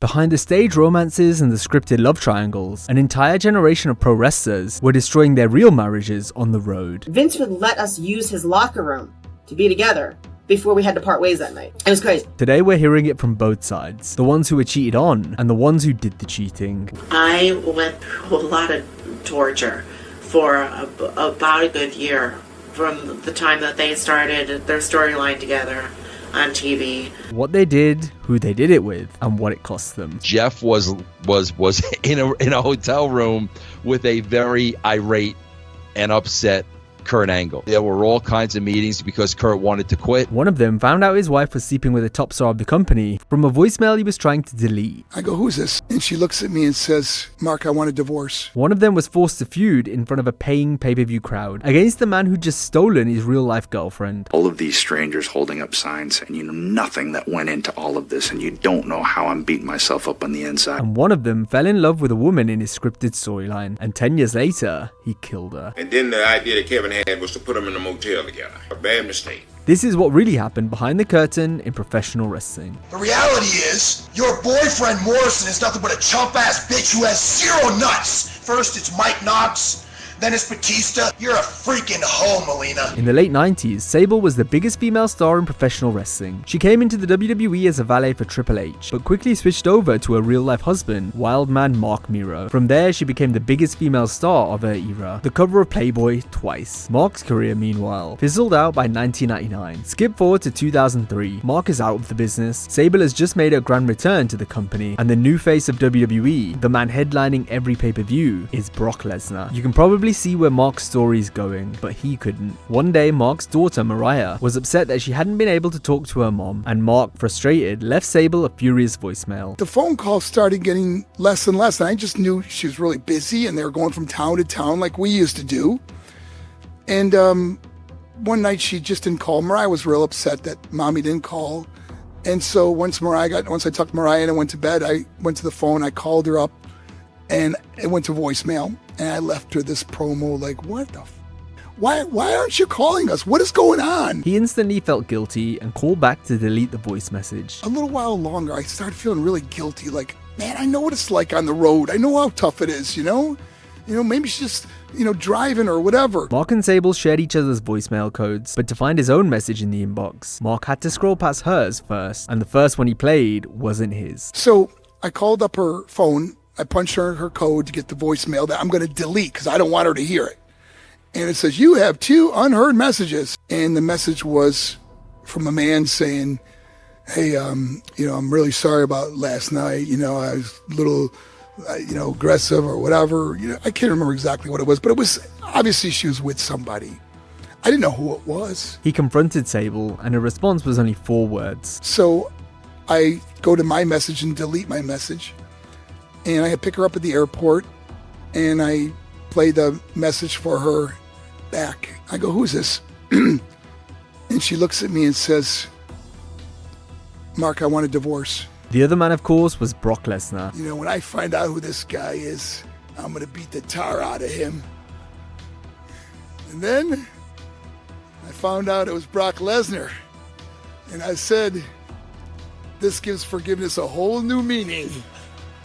Behind the stage romances and the scripted love triangles, an entire generation of pro wrestlers were destroying their real marriages on the road. Vince would let us use his locker room to be together before we had to part ways that night. It was crazy. Today we're hearing it from both sides, the ones who were cheated on and the ones who did the cheating. I went through a lot of torture for about a good year from the time that they started their storyline together on TV. What they did, who they did it with, and what it cost them. Jeff was in a hotel room with a very irate and upset Kurt Angle. There were all kinds of meetings because Kurt wanted to quit. One of them found out his wife was sleeping with a top star of the company from a voicemail he was trying to delete. I go, who's this? And she looks at me and says, Marc, I want a divorce. One of them was forced to feud in front of a paying pay-per-view crowd against the man who'd just stolen his real-life girlfriend. All of these strangers holding up signs, and you know nothing that went into all of this, and you don't know how I'm beating myself up on the inside. And one of them fell in love with a woman in his scripted storyline, and 10 years later, he killed her. And then the idea that Kevin had was to put them in a motel together. A bad mistake. This is what really happened behind the curtain in professional wrestling. The reality is, your boyfriend Morrison is nothing but a chump-ass bitch who has zero nuts. First it's Mike Knox, then it's Batista. You're a freaking hoe, Melina. In the late 90s, Sable was the biggest female star in professional wrestling. She came into the WWE as a valet for Triple H, but quickly switched over to her real-life husband, Wildman Marc Mero. From there, she became the biggest female star of her era, the cover of Playboy twice. Marc's career, meanwhile, fizzled out by 1999. Skip forward to 2003. Marc is out of the business. Sable has just made a grand return to the company, and the new face of WWE, the man headlining every pay-per-view, is Brock Lesnar. You can probably see where Marc's story is going, but he couldn't. One day, Marc's daughter, Mariah, was upset that she hadn't been able to talk to her mom, and Marc, frustrated, left Sable a furious voicemail. The phone calls started getting less and less, and I just knew she was really busy, and they were going from town to town like we used to do. And one night she just didn't call. Mariah was real upset that Mommy didn't call. And so once I tucked Mariah in and went to bed, I went to the phone, I called her up, and it went to voicemail. And I left her this promo like, what the why aren't you calling us? What is going on? He instantly felt guilty and called back to delete the voice message. A little while longer, I started feeling really guilty. Like, man, I know what it's like on the road. I know how tough it is, you know? Maybe she's just, driving or whatever. Marc and Sable shared each other's voicemail codes, but to find his own message in the inbox, Marc had to scroll past hers first, and the first one he played wasn't his. So I called up her phone. I punched her code to get the voicemail that I'm going to delete because I don't want her to hear it. And it says, you have 2 unheard messages. And the message was from a man saying, hey, I'm really sorry about last night. I was a little, aggressive or whatever. I can't remember exactly what it was, but it was obviously she was with somebody. I didn't know who it was. He confronted Sable, and her response was only 4 words. So I go to my message and delete my message. And I pick her up at the airport, and I play the message for her back. I go, who's this? And she looks at me and says, Marc, I want a divorce. The other man, of course, was Brock Lesnar. When I find out who this guy is, I'm going to beat the tar out of him. And then I found out it was Brock Lesnar. And I said, this gives forgiveness a whole new meaning.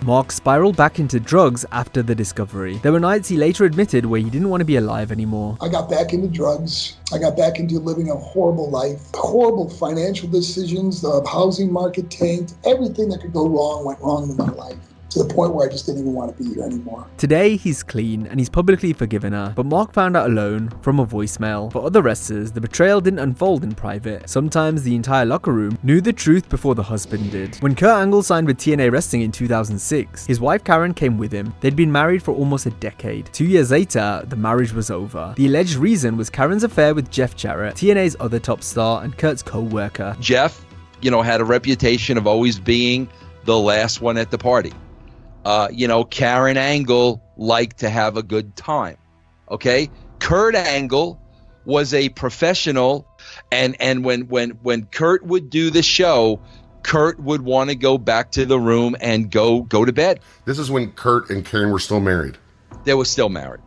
Marc spiraled back into drugs after the discovery. There were nights he later admitted where he didn't want to be alive anymore. I got back into drugs. I got back into living a horrible life. Horrible financial decisions. The housing market tanked. Everything that could go wrong went wrong in my life. To the point where I just didn't even want to be here anymore. Today, he's clean and he's publicly forgiven her, but Marc found out alone from a voicemail. For other wrestlers, the betrayal didn't unfold in private. Sometimes the entire locker room knew the truth before the husband did. When Kurt Angle signed with TNA Wrestling in 2006, his wife Karen came with him. They'd been married for almost a decade. 2 years later, the marriage was over. The alleged reason was Karen's affair with Jeff Jarrett, TNA's other top star and Kurt's co-worker. Jeff, had a reputation of always being the last one at the party. Karen Angle liked to have a good time. Okay? Kurt Angle was a professional, and when Kurt would do the show, Kurt would want to go back to the room and go to bed. This is when Kurt and Karen were still married. They were still married.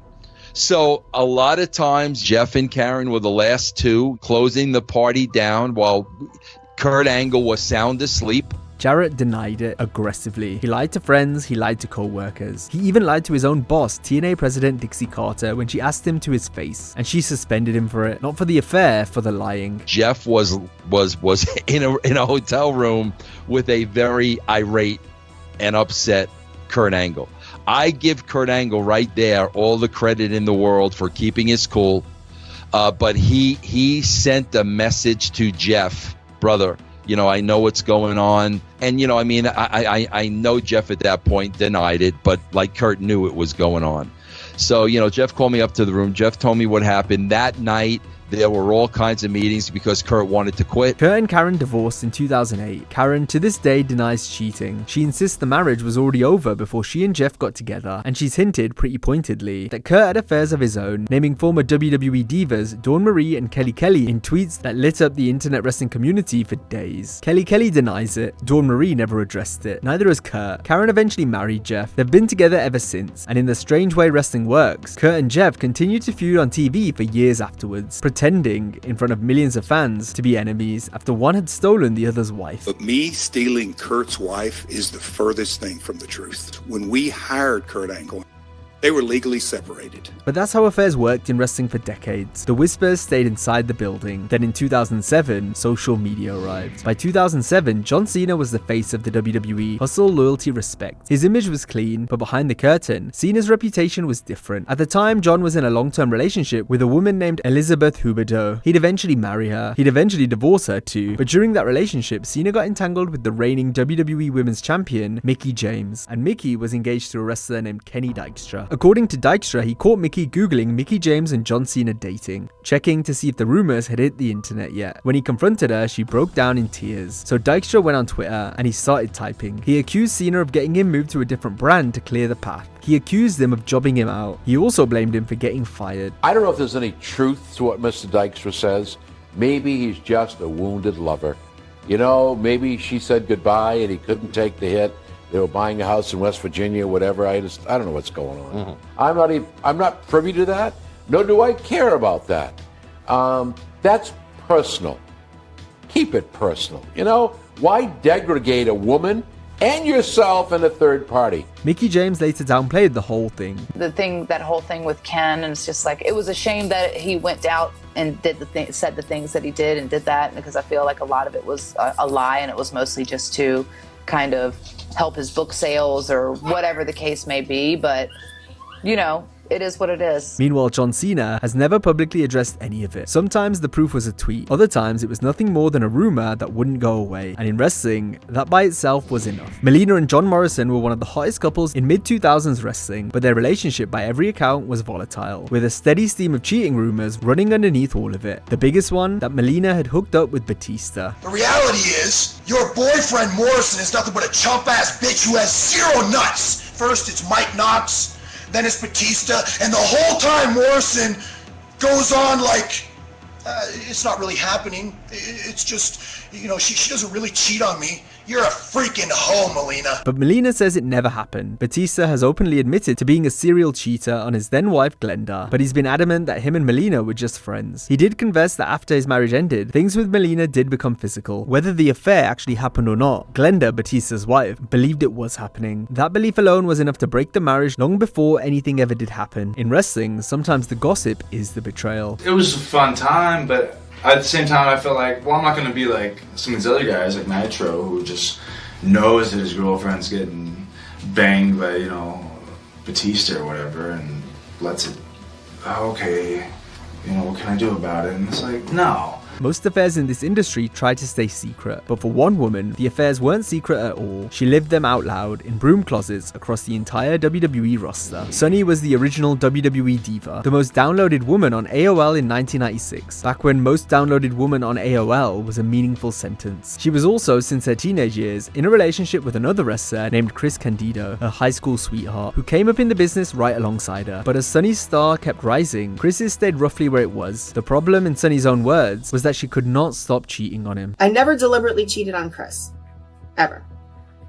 So a lot of times Jeff and Karen were the last 2 closing the party down while Kurt Angle was sound asleep. Jarrett denied it aggressively. He lied to friends, he lied to co-workers. He even lied to his own boss, TNA President Dixie Carter, when she asked him to his face, and she suspended him for it. Not for the affair, for the lying. Jeff was in a hotel room with a very irate and upset Kurt Angle. I give Kurt Angle right there all the credit in the world for keeping his cool, but he sent a message to Jeff, brother, you know, I know what's going on. And, you know, I mean, I know Jeff at that point denied it, but like Kurt knew it was going on. So, you know, Jeff called me up to the room. Jeff told me what happened that night. There were all kinds of meetings because Kurt wanted to quit. Kurt and Karen divorced in 2008. Karen, to this day, denies cheating. She insists the marriage was already over before she and Jeff got together, and she's hinted, pretty pointedly, that Kurt had affairs of his own, naming former WWE divas Dawn Marie and Kelly Kelly in tweets that lit up the internet wrestling community for days. Kelly Kelly denies it. Dawn Marie never addressed it. Neither has Kurt. Karen eventually married Jeff. They've been together ever since, and in the strange way wrestling works, Kurt and Jeff continue to feud on TV for years afterwards, pretending in front of millions of fans to be enemies after one had stolen the other's wife. But me stealing Kurt's wife is the furthest thing from the truth. When we hired Kurt Angle, they were legally separated. But that's how affairs worked in wrestling for decades. The whispers stayed inside the building. Then in 2007, social media arrived. By 2007, John Cena was the face of the WWE. Hustle, loyalty, respect. His image was clean, but behind the curtain, Cena's reputation was different. At the time, John was in a long-term relationship with a woman named Elizabeth Huberdeau. He'd eventually marry her. He'd eventually divorce her too. But during that relationship, Cena got entangled with the reigning WWE Women's Champion, Mickie James. And Mickie was engaged to a wrestler named Kenny DYKSTRA. According to DYKSTRA, he caught Mickie googling Mickie James and John Cena dating, checking to see if the rumors had hit the internet yet. When he confronted her, she broke down in tears. So DYKSTRA went on Twitter and he started typing. He accused Cena of getting him moved to a different brand to clear the path. He accused him of jobbing him out. He also blamed him for getting fired. I don't know if there's any truth to what Mr. DYKSTRA says. Maybe he's just a wounded lover. You know, maybe she said goodbye and he couldn't take the hit. They were buying a house in West Virginia, whatever. I don't know what's going on. I'm not privy to that. Nor do I care about that. That's personal. Keep it personal. You know, why degrade a woman and yourself and a third party? Mickie James later downplayed the whole thing. That whole thing with Ken, and it's just like, it was a shame that he went out and said the things that he did and did that, because I feel like a lot of it was a lie, and it was mostly just to kind of help his book sales or whatever the case may be. But, you know, it is what it is. Meanwhile, John Cena has never publicly addressed any of it. Sometimes the proof was a tweet. Other times it was nothing more than a rumor that wouldn't go away. And in wrestling, that by itself was enough. Melina and John Morrison were one of the hottest couples in mid-2000s wrestling, but their relationship by every account was volatile, with a steady stream of cheating rumors running underneath all of it. The biggest one, that Melina had hooked up with Batista. The reality is, your boyfriend Morrison is nothing but a chump-ass bitch who has zero nuts. First it's Mike Knox, then it's Batista, and the whole time Morrison goes on like, it's not really happening. It's just, you know, she doesn't really cheat on me. You're a freaking hoe, Melina. But Melina says it never happened. Batista has openly admitted to being a serial cheater on his then wife Glenda, but he's been adamant that him and Melina were just friends. He did confess that after his marriage ended, things with Melina did become physical. Whether the affair actually happened or not, Glenda, Batista's wife, believed it was happening. That belief alone was enough to break the marriage long before anything ever did happen. In wrestling, sometimes the gossip is the betrayal. It was a fun time, but at the same time, I felt like, well, I'm not going to be like some of these other guys, like Nitro, who just knows that his girlfriend's getting banged by, you know, Batista or whatever, and lets it, oh, okay, you know, what can I do about it? And it's like, no. Most affairs in this industry try to stay secret, but for one woman, the affairs weren't secret at all. She lived them out loud in broom closets across the entire WWE roster. Sunny was the original WWE diva, the most downloaded woman on AOL in 1996, back when most downloaded woman on AOL was a meaningful sentence. She was also, since her teenage years, in a relationship with another wrestler named Chris Candido, her high school sweetheart, who came up in the business right alongside her. But as Sunny's star kept rising, Chris's stayed roughly where it was. The problem, in Sunny's own words, was that she could not stop cheating on him. I never deliberately cheated on Chris. Ever.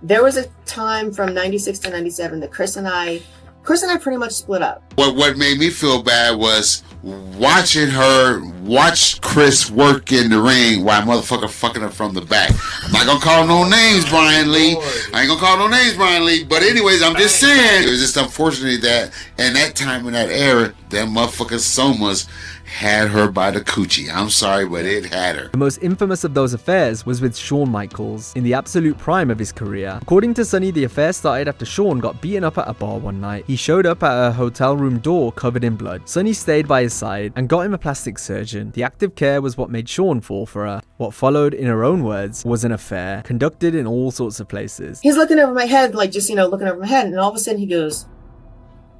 There was a time from 96 to 97 that Chris and I pretty much split up. What made me feel bad was watching her watch Chris work in the ring while motherfucker fucking her from the back. I'm not gonna call no names, Brian Lee. I ain't gonna call no names, Brian Lee. But anyways, I'm just saying, it was just unfortunate that in that time, in that era, them motherfucking Somas had her by the coochie. I'm sorry, but it had her. The most infamous of those affairs was with Shawn Michaels, in the absolute prime of his career. According to Sunny, the affair started after Shawn got beaten up at a bar one night. He showed up at a hotel room door covered in blood. Sunny stayed by his side and got him a plastic surgeon. The active care was what made Shawn fall for her. What followed, in her own words, was an affair, conducted in all sorts of places. He's looking over my head, like just, looking over my head, and all of a sudden he goes,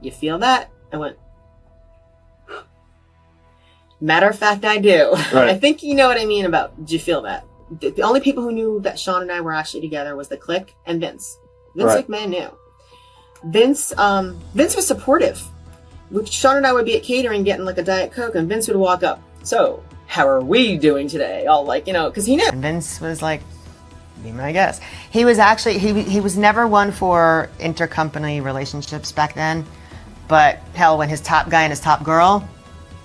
"You feel that?" I went, "Matter of fact, I do." Right. I think you know what I mean about, "Do you feel that?" The only people who knew that Shawn and I were actually together was the Clique and Vince. Vince McMahon knew. Vince was supportive. Shawn and I would be at catering getting like a Diet Coke, and Vince would walk up. "So, how are we doing today?" All like, because he knew. And Vince was like, "Be my guest." He was actually, he was never one for intercompany relationships back then. But hell, when his top guy and his top girl,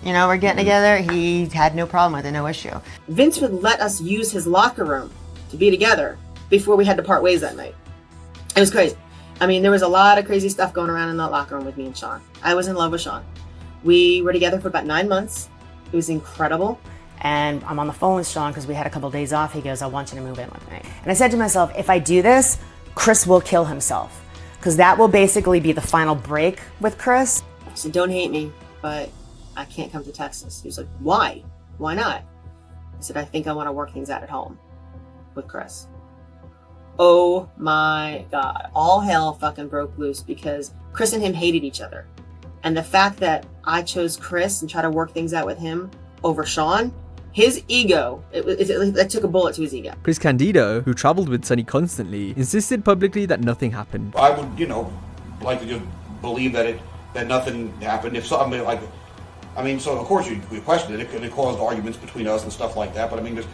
we're getting together, he had no problem with it, no issue. Vince would let us use his locker room to be together before we had to part ways that night. It was crazy. I mean, there was a lot of crazy stuff going around in that locker room with me and Shawn. I was in love with Shawn. We were together for about 9 months. It was incredible. And I'm on the phone with Shawn because we had a couple of days off. He goes, "I want you to move in with me." And I said to myself, if I do this, Chris will kill himself. Because that will basically be the final break with Chris. So don't hate me, but I can't come to Texas. He was like, "Why? Why not?" I said, "I think I want to work things out at home with Chris." Oh my God. All hell fucking broke loose because Chris and him hated each other. And the fact that I chose Chris and tried to work things out with him over Shawn, his ego, it took a bullet to his ego. Chris Candido, who traveled with Sunny constantly, insisted publicly that nothing happened. I would, like to just believe that nothing happened. If something so of course we questioned it. It caused arguments between us and stuff like that. But there's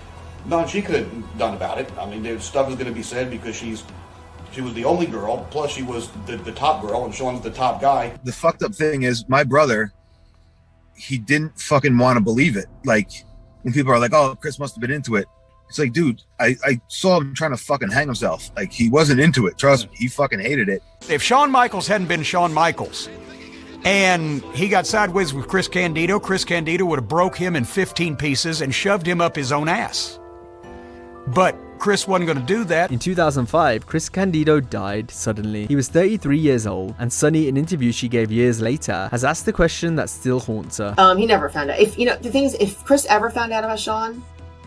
nothing she could have done about it. There's stuff is going to be said because she was the only girl. Plus, she was the top girl, and Shawn's the top guy. The fucked up thing is, my brother, he didn't fucking want to believe it. Like, when people are like, "Oh, Chris must have been into it." It's like, dude, I saw him trying to fucking hang himself. Like, he wasn't into it. Trust me, he fucking hated it. If Shawn Michaels hadn't been Shawn Michaels, and he got sideways with Chris Candido would have broke him in 15 pieces and shoved him up his own ass. But Chris wasn't going to do that. In 2005, Chris Candido died suddenly. He was 33 years old, and Sunny, in an interview she gave years later, has asked the question that still haunts her. He never found out. The thing is, if Chris ever found out about Shawn,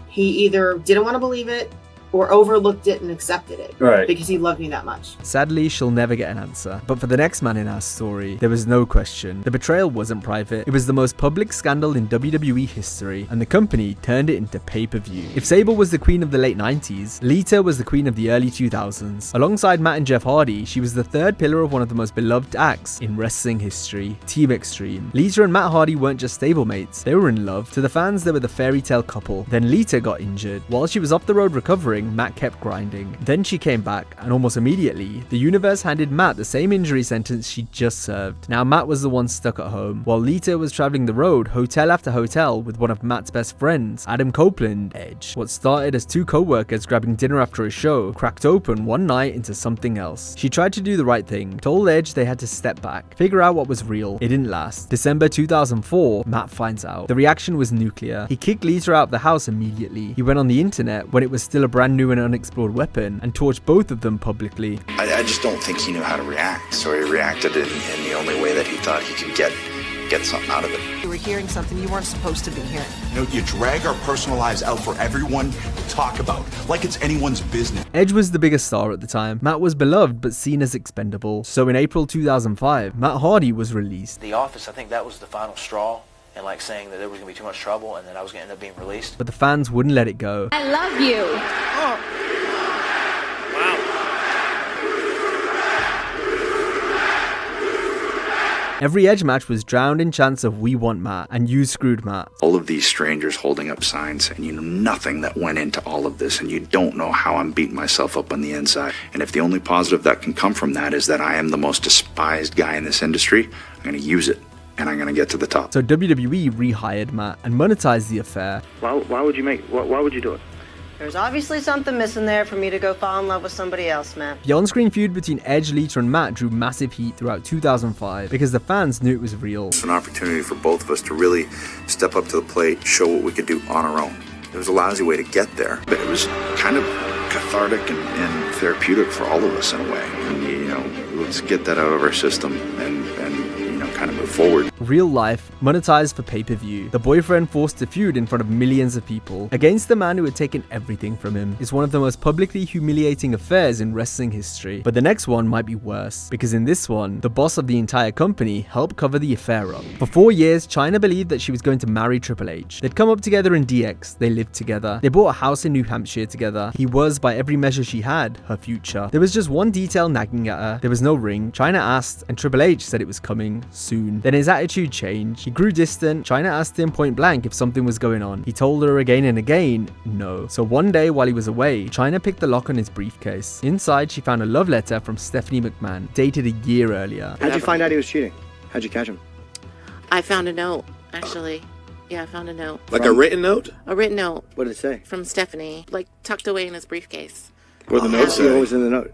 he either didn't want to believe it or overlooked it and accepted it. Right. Because he loved me that much. Sadly, she'll never get an answer. But for the next man in our story, there was no question. The betrayal wasn't private. It was the most public scandal in WWE history, and the company turned it into pay-per-view. If Sable was the queen of the late 90s, Lita was the queen of the early 2000s. Alongside Matt and Jeff Hardy, she was the third pillar of one of the most beloved acts in wrestling history, Team Extreme. Lita and Matt Hardy weren't just stablemates, they were in love. To the fans, they were the fairy tale couple. Then Lita got injured. While she was off the road recovering, Matt kept grinding. Then she came back, and almost immediately, the universe handed Matt the same injury sentence she just served. Now Matt was the one stuck at home, while Lita was traveling the road hotel after hotel with one of Matt's best friends, Adam Copeland, Edge. What started as two co-workers grabbing dinner after a show cracked open one night into something else. She tried to do the right thing, told Edge they had to step back, figure out what was real. It didn't last. December 2004, Matt finds out. The reaction was nuclear. He kicked Lita out of the house immediately. He went on the internet when it was still a brand new and unexplored weapon and torched both of them publicly. I just don't think he knew how to react, so he reacted in the only way that he thought he could get something out of it. You were hearing something you weren't supposed to be hearing. You drag our personal lives out for everyone to talk about, like it's anyone's business. Edge was the biggest star at the time. Matt was beloved but seen as expendable. So in April 2005, Matt Hardy was released. The Office, I think that was the final straw, and saying that there was going to be too much trouble and that I was going to end up being released. But the fans wouldn't let it go. I love you. Oh. Every Edge match was drowned in chants of "We want Matt" and "You screwed Matt." All of these strangers holding up signs, and you know nothing that went into all of this, and you don't know how I'm beating myself up on the inside. And if the only positive that can come from that is that I am the most despised guy in this industry, I'm going to use it. and I'm going to get to the top. So WWE rehired Matt and monetized the affair. Why would you do it? There's obviously something missing there for me to go fall in love with somebody else, man. The on-screen feud between Edge, Lita, and Matt drew massive heat throughout 2005 because the fans knew it was real. It's an opportunity for both of us to really step up to the plate, show what we could do on our own. It was a lousy way to get there, but it was kind of cathartic and therapeutic for all of us in a way. And, you know, let's get that out of our system and you know, kind of move forward. Real life, monetized for pay-per-view. The boyfriend forced a feud in front of millions of people against the man who had taken everything from him. It's one of the most publicly humiliating affairs in wrestling history. But the next one might be worse, because in this one, the boss of the entire company helped cover the affair up. For 4 years, CHYNA believed that she was going to marry Triple H. They'd come up together in DX, they lived together. They bought a house in New Hampshire together. He was, by every measure she had, her future. There was just one detail nagging at her. There was no ring. CHYNA asked, and Triple H said it was coming soon. Then his attitude changed. He grew distant. CHYNA asked him point blank if something was going on. He told her again and again, no. So one day while he was away, CHYNA picked the lock on his briefcase. Inside, she found a love letter from Stephanie McMahon, dated a year earlier. How'd you find out he was cheating? How'd you catch him? I found a note, actually. Yeah, I found a note. Like a written note? A written note. What did it say? From Stephanie, like tucked away in his briefcase. What did the note say? What was in the note?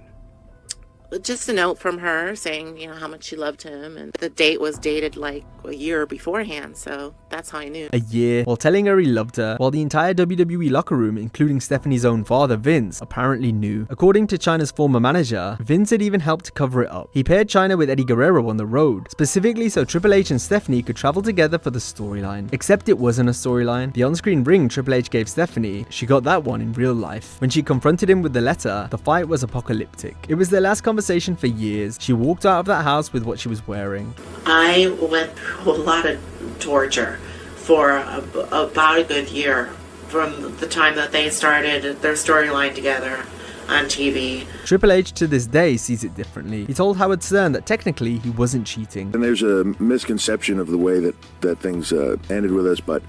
Just a note from her saying, you know, how much she loved him, and the date was dated like a year beforehand, so that's how I knew. A year, while telling her he loved her, while the entire WWE locker room, including Stephanie's own father, Vince, apparently knew. According to CHYNA's former manager, Vince had even helped to cover it up. He paired CHYNA with Eddie Guerrero on the road, specifically so Triple H and Stephanie could travel together for the storyline. Except it wasn't a storyline. The on-screen ring Triple H gave Stephanie, she got that one in real life. When she confronted him with the letter, the fight was apocalyptic. It was their last conversation for years. She walked out of that house with what she was wearing. I went through a lot of torture for about a good year from the time that they started their storyline together on TV. Triple H to this day sees it differently. He told Howard Stern that technically he wasn't cheating. And there's a misconception of the way that things ended with us, but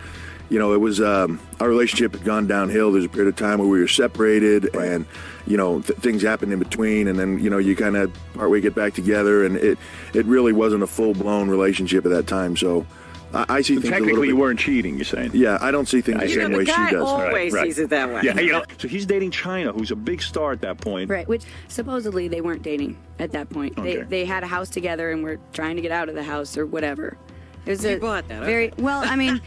you know, it was our relationship had gone downhill. There's a period of time where we were separated, and you know, things happened in between, and then you know, you kind of partway get back together, and it really wasn't a full-blown relationship at that time. So I see things technically you weren't cheating, you're saying? Yeah, I don't see things the same way she does. Always sees it that way. Yeah, you know, so he's dating CHYNA, who's a big star at that point. Right, which supposedly they weren't dating at that point. Okay. They had a house together and were trying to get out of the house or whatever. It was You bought that, very okay. well. I mean,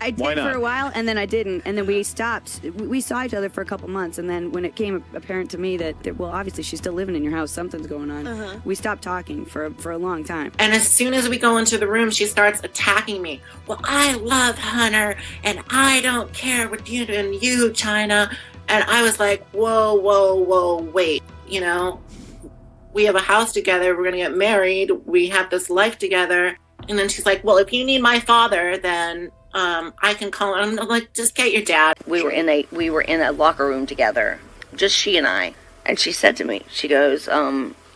I Why did for not? a while, and then I didn't, and then we stopped. We saw each other for a couple months, and then when it came apparent to me that well, obviously she's still living in your house, something's going on. We stopped talking for a long time. And as soon as we go into the room, she starts attacking me. Well, I love Hunter, and I don't care what you do, and you, CHYNA. And I was like, whoa, wait. You know, we have a house together. We're gonna get married. We have this life together. And then she's like, well, if you need my father, then I can call him. I'm like, just get your dad. We were in a locker room together, just she and I. And she said to me, she goes,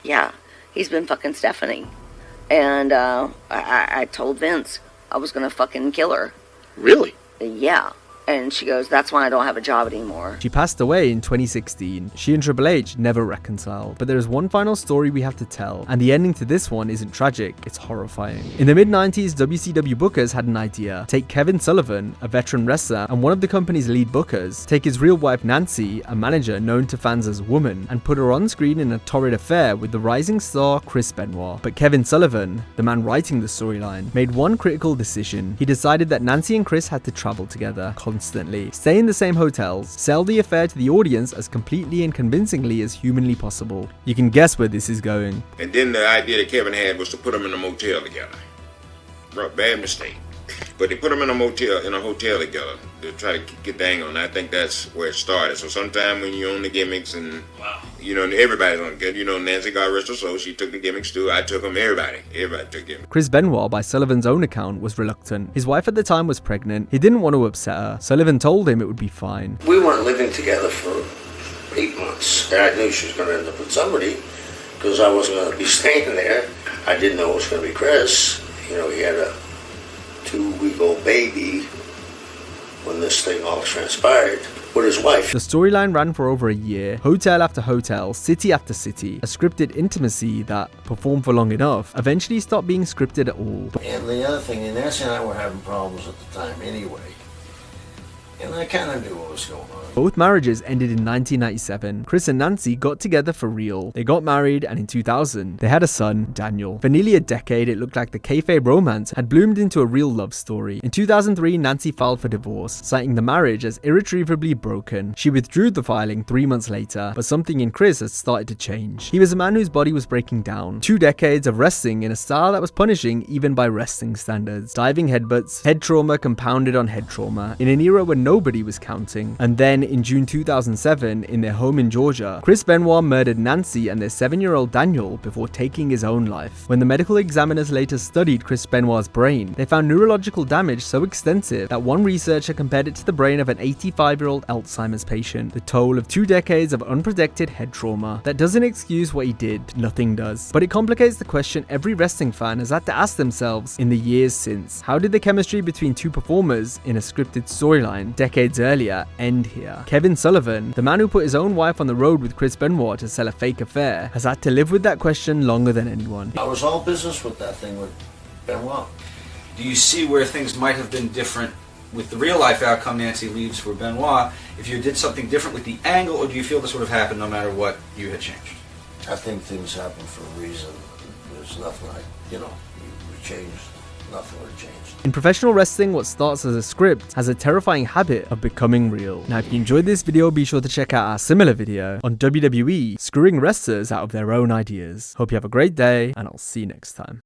yeah, he's been fucking Stephanie. And I told Vince I was gonna fucking kill her. Really? Yeah. And she goes, that's why I don't have a job anymore. She passed away in 2016. She and Triple H never reconciled. But there is one final story we have to tell, and the ending to this one isn't tragic, it's horrifying. In the mid-90s, WCW bookers had an idea. Take Kevin Sullivan, a veteran wrestler and one of the company's lead bookers, take his real wife Nancy, a manager known to fans as Woman, and put her on screen in a torrid affair with the rising star Chris Benoit. But Kevin Sullivan, the man writing the storyline, made one critical decision. He decided that Nancy and Chris had to travel together constantly, stay in the same hotels, sell the affair to the audience as completely and convincingly as humanly possible. You can guess where this is going. And then the idea that Kevin had was to put them in a motel together. Bad mistake. But they put them in a hotel together to try to get the angle, and I think that's where it started. So sometime when you own the gimmicks and, you know, everybody's on good. You know, Nancy got rest her soul. She took the gimmicks too. I took them. Everybody took gimmicks. Chris Benoit, by Sullivan's own account, was reluctant. His wife at the time was pregnant. He didn't want to upset her. Sullivan told him it would be fine. We weren't living together for 8 months, and I knew she was going to end up with somebody because I wasn't going to be staying there. I didn't know it was going to be Chris. You know, he had a 2-week-old baby when this thing all transpired. with his wife. The storyline ran for over a year, hotel after hotel, city after city, a scripted intimacy that, performed for long enough, eventually stopped being scripted at all. And the other thing, and Nancy and I were having problems at the time anyway. And I kind of knew what was going on. Both marriages ended in 1997. Chris and Nancy got together for real. They got married, and in 2000, they had a son, Daniel. For nearly a decade, it looked like the kayfabe romance had bloomed into a real love story. In 2003, Nancy filed for divorce, citing the marriage as irretrievably broken. She withdrew the filing 3 months later, but something in Chris had started to change. He was a man whose body was breaking down. 2 decades of wrestling in a style that was punishing even by wrestling standards. Diving headbutts, head trauma compounded on head trauma, in an era when nobody was counting. And then in June 2007, in their home in Georgia, Chris Benoit murdered Nancy and their 7-year-old Daniel before taking his own life. When the medical examiners later studied Chris Benoit's brain, they found neurological damage so extensive that one researcher compared it to the brain of an 85-year-old Alzheimer's patient. The toll of 2 decades of unprotected head trauma. That doesn't excuse what he did, nothing does. But it complicates the question every wrestling fan has had to ask themselves in the years since. How did the chemistry between two performers in a scripted storyline decades earlier end here? Kevin Sullivan, the man who put his own wife on the road with Chris Benoit to sell a fake affair, has had to live with that question longer than anyone. I was all business with that thing with Benoit. Do you see where things might have been different with the real life outcome Nancy leaves for Benoit if you did something different with the angle, or do you feel this would have happened no matter what you had changed? I think things happen for a reason. There's nothing we changed. Nothing would have changed. In professional wrestling, what starts as a script has a terrifying habit of becoming real. Now, if you enjoyed this video, be sure to check out our similar video on WWE screwing wrestlers out of their own ideas. Hope you have a great day, and I'll see you next time.